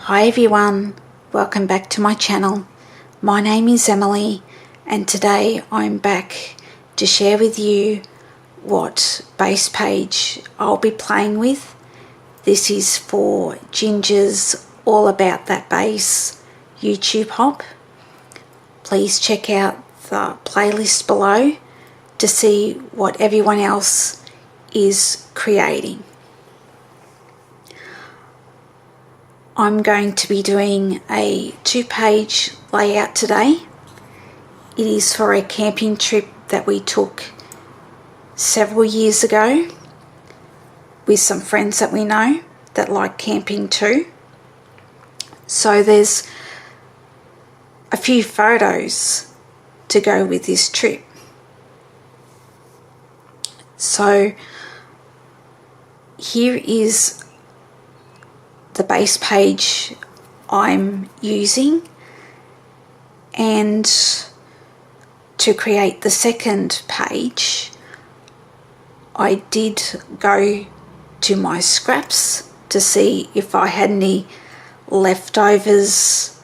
Hi everyone, welcome back to my channel. My name is Emily and today I'm back to share with you what base page I'll be playing with. This is for Ginger's All About That Bass YouTube hop. Please check out the playlist below to see what everyone else is creating. I'm going to be doing a 2-page layout today. It is for a camping trip that we took several years ago with some friends that we know that like camping too. So there's a few photos to go with this trip. So here is the base page I'm using, and to create the second page I did go to my scraps to see if I had any leftovers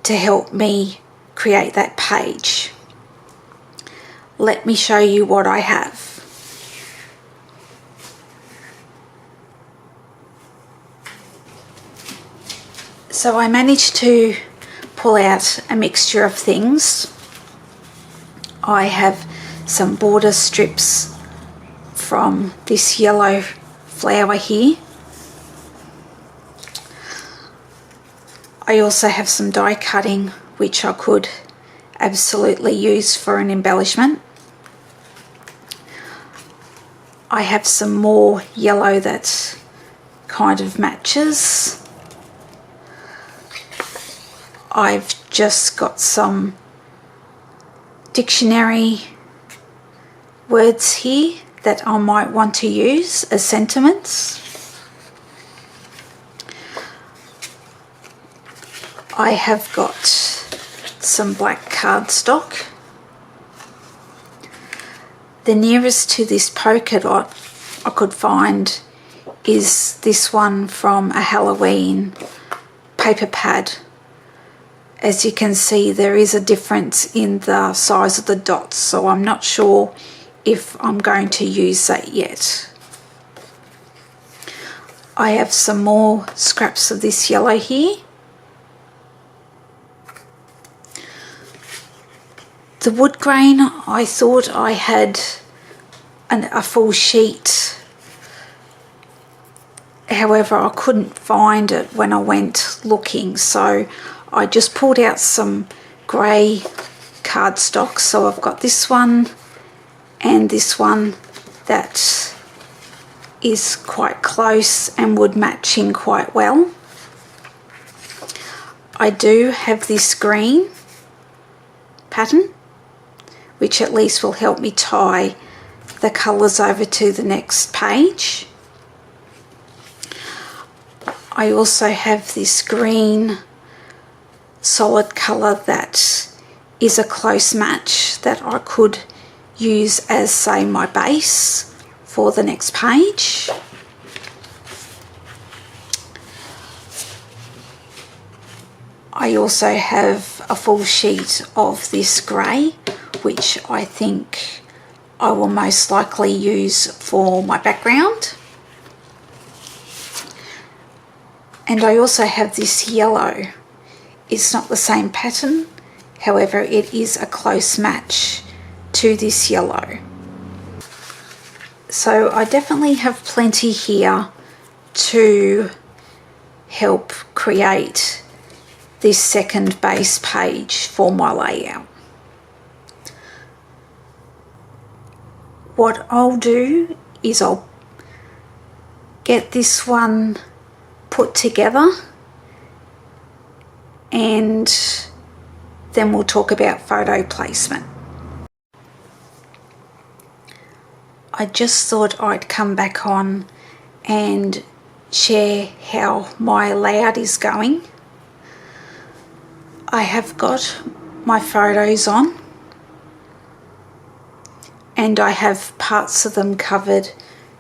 to help me create that page. Let me show you what I have. So I managed to pull out a mixture of things. I have some border strips from this yellow flower here. I also have some die cutting which I could absolutely use for an embellishment. I have some more yellow that kind of matches. I've just got some dictionary words here that I might want to use as sentiments. I have got some black cardstock. The nearest to this polka dot I could find is this one from a Halloween paper pad. As you can see, there is a difference in the size of the dots, so I'm not sure if I'm going to use that yet. I have some more scraps of this yellow here. The wood grain, I thought I had a full sheet. However, I couldn't find it when I went looking, so I just pulled out some grey cardstock. So I've got this one and this one that is quite close and would match in quite well. I do have this green pattern, which at least will help me tie the colours over to the next page. I also have this green solid colour that is a close match that I could use as, say, my base for the next page. I also have a full sheet of this grey, which I think I will most likely use for my background. And I also have this yellow. It's not the same pattern, however it is a close match to this yellow. So I definitely have plenty here to help create this second base page for my layout. What I'll do is I'll get this one put together, and then we'll talk about photo placement. I just thought I'd come back on and share how my layout is going. I have got my photos on and I have parts of them covered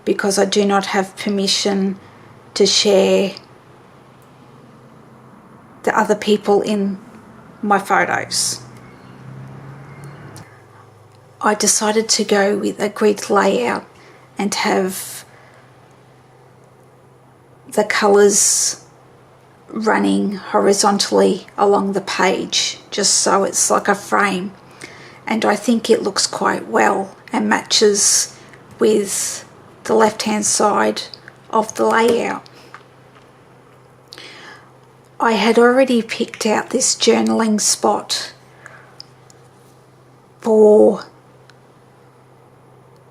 because I do not have permission to share the other people in my photos. I decided to go with a grid layout and have the colours running horizontally along the page, just so it's like a frame, and I think it looks quite well and matches with the left hand side of the layout. I had already picked out this journaling spot for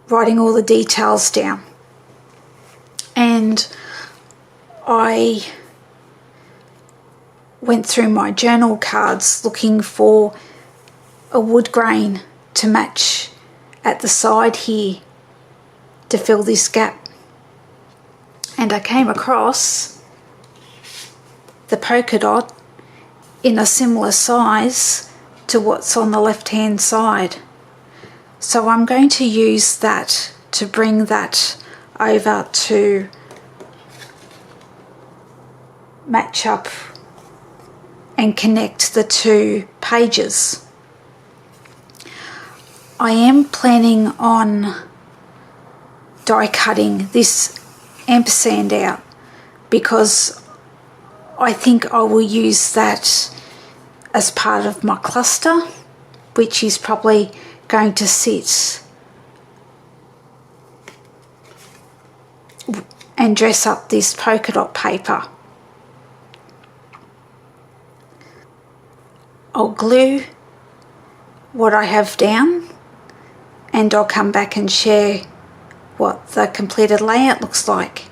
writing all the details down, and I went through my journal cards looking for a wood grain to match at the side here to fill this gap, and I came across the polka dot in a similar size to what's on the left hand side. So I'm going to use that to bring that over to match up and connect the two pages. I am planning on die cutting this ampersand out because I think I will use that as part of my cluster, which is probably going to sit and dress up this polka dot paper. I'll glue what I have down and I'll come back and share what the completed layout looks like.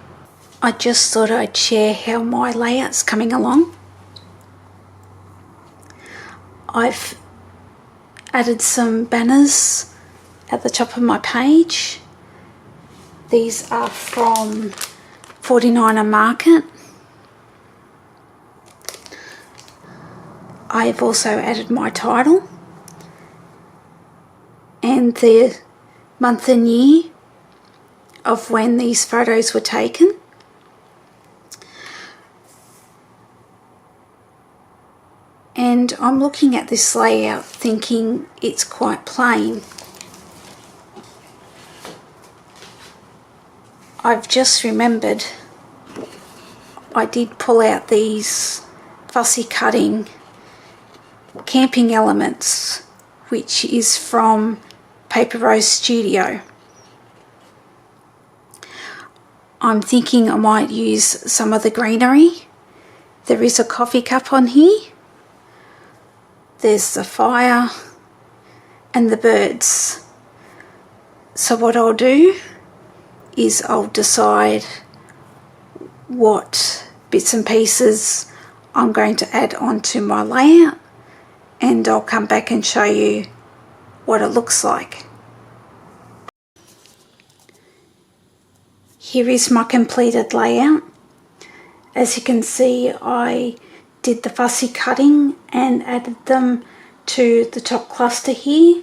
I just thought I'd share how my layout's coming along. I've added some banners at the top of my page. These are from 49er Market. I've also added my title and the month and year of when these photos were taken. And I'm looking at this layout thinking it's quite plain. I've just remembered I did pull out these fussy cutting camping elements, which is from Paper Rose Studio. I'm thinking I might use some of the greenery. There is a coffee cup on here. There's the fire and the birds. So what I'll do is I'll decide what bits and pieces I'm going to add onto my layout, and I'll come back and show you what it looks like. Here is my completed layout. As you can see, I did the fussy cutting and added them to the top cluster here.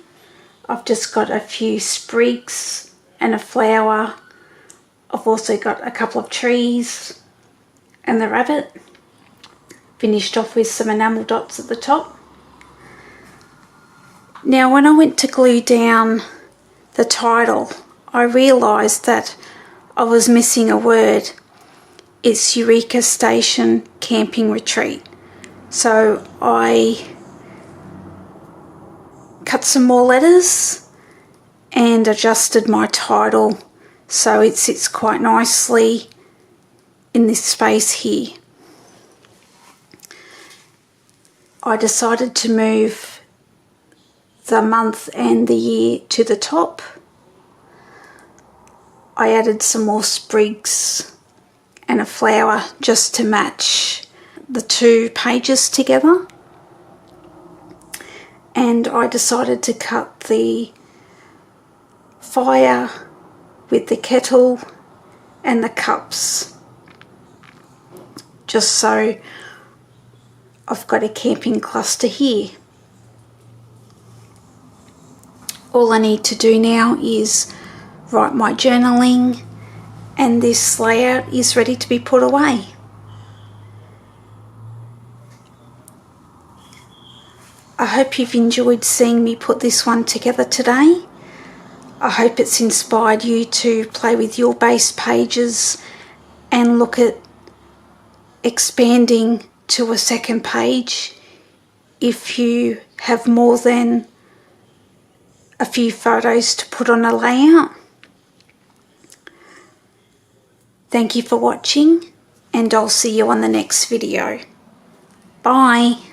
I've just got a few sprigs and a flower. I've also got a couple of trees and the rabbit. Finished off with some enamel dots at the top. Now when I went to glue down the title, I realised that I was missing a word. It's Eureka Station Camping Retreat. So I cut some more letters and adjusted my title so it sits quite nicely in this space here. I decided to move the month and the year to the top. I added some more sprigs and a flower just to match the two pages together, and I decided to cut the fire with the kettle and the cups just so I've got a camping cluster here. All I need to do now is write my journaling, and this layout is ready to be put away. I hope you've enjoyed seeing me put this one together today. I hope it's inspired you to play with your base pages and look at expanding to a second page if you have more than a few photos to put on a layout. Thank you for watching, and I'll see you on the next video. Bye.